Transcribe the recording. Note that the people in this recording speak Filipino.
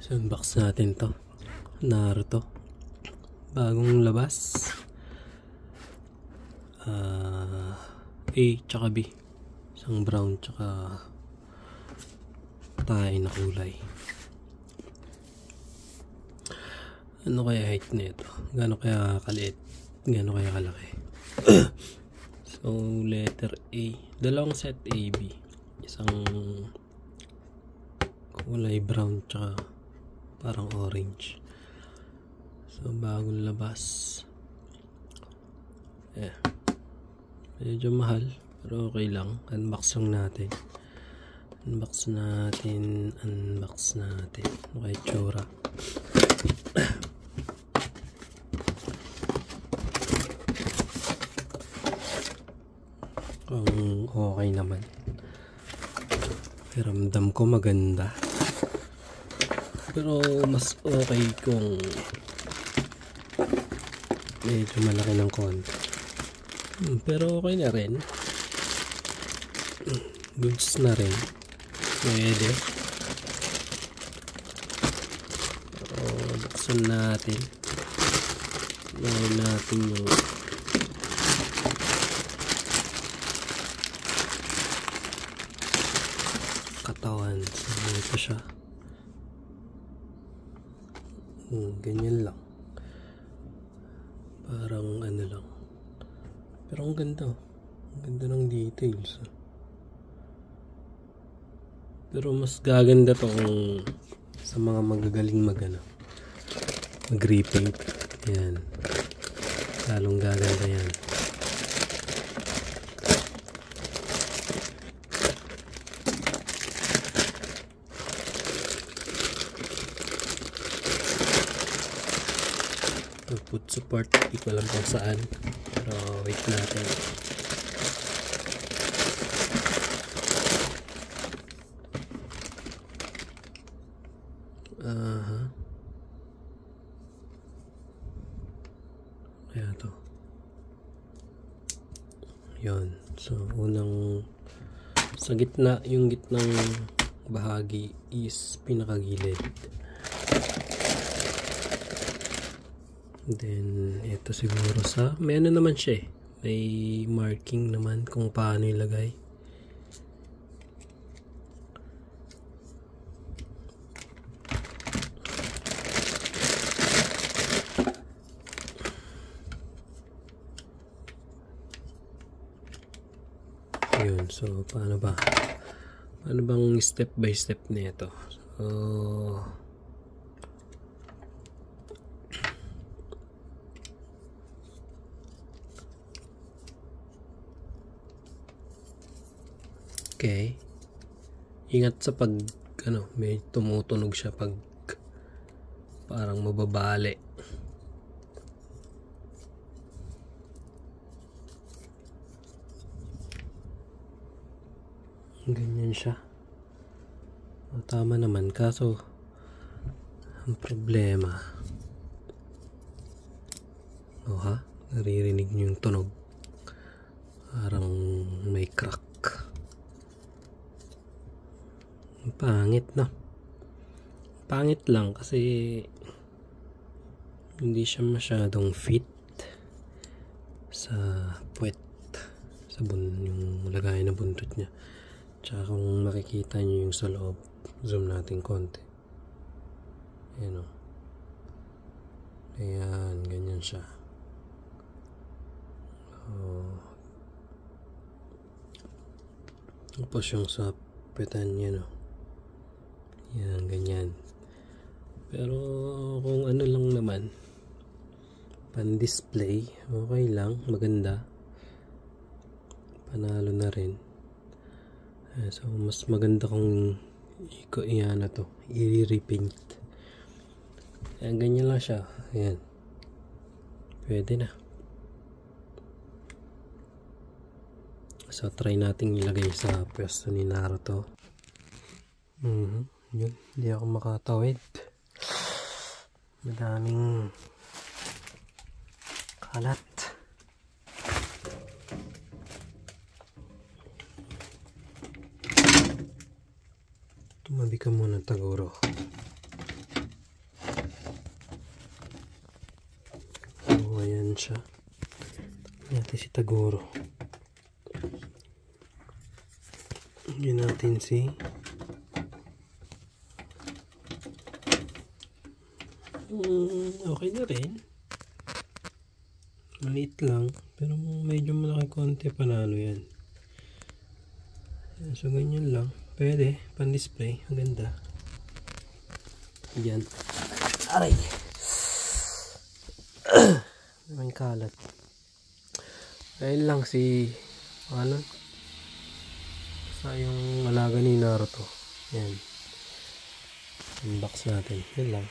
So, unbox natin to. Naruto. Bagong labas. A tsaka B. Isang brown tsaka tayo na kulay. Ano kaya height nito? Gaano kaya kaliit? Gaano kaya kalaki? So, letter A. Dalawang set AB. Isang kulay brown tsaka parang orange. So, bagong labas. Medyo mahal, pero okay lang. Unbox lang natin. Unbox natin. Ano kaya tsura? Kung okay naman. Ramdam ko maganda. Pero mas okay kung medyo malaki ng konti. Pero okay na rin. Goods na rin. Pwede. Buksan natin. Ngayon natin yung katawan. So, ito siya. Ganyan lang. Parang ano lang. Pero ang ganda. Ang ganda ng details. Pero mas gaganda to kung sa mga magagaling mag-repaint. Yan. Lalong gaganda yan. Put support, hindi ko alam kung saan, pero wait natin. Kaya to yun. So unang sa gitna, yung gitnang bahagi is pinakagilid. Then, ito siguro sa... May ano naman siya eh. May marking naman kung paano ilagay. Yun. So, paano ba? Paano bang step by step nito? So... Okay. Ingat sa pag may tumutunog siya pag parang mababali. Ganyan siya. Tama naman, kaso ang problema. Naririnig niyo yung tunog. Parang may crack. Pangit, no? Pangit lang kasi hindi siya masyadong fit sa puwet, sa yung lagay na buntot niya. Tsaka kung makikita niyo yung sa loob, zoom natin konti. Ayan o. Ayan, ganyan siya. Tapos yung sa puwetan niya, no? Yan, ganyan. Pero kung ano lang naman, pan-display, okay lang, maganda. Panalo na rin. So, mas maganda kung i-repaint. Ayan, ganyan lang siya. Ayan. Pwede na. So, try nating ilagay sa pwesto ni Naruto. Yun, hindi ako makatawid. Madaming kalat. Tumabi ka muna, Taguro. naman siya. Natin si Taguro. Yun natin si okay na rin. Maliit lang. Pero medyo malaki konti panalo yan. So ganyan lang. Pwede. Pan-display. Ang ganda. Yan. Aray. May kalat. Ayun lang si ano? Sa yung alaga ni Naruto. Yan. Unbox natin. Yan lang.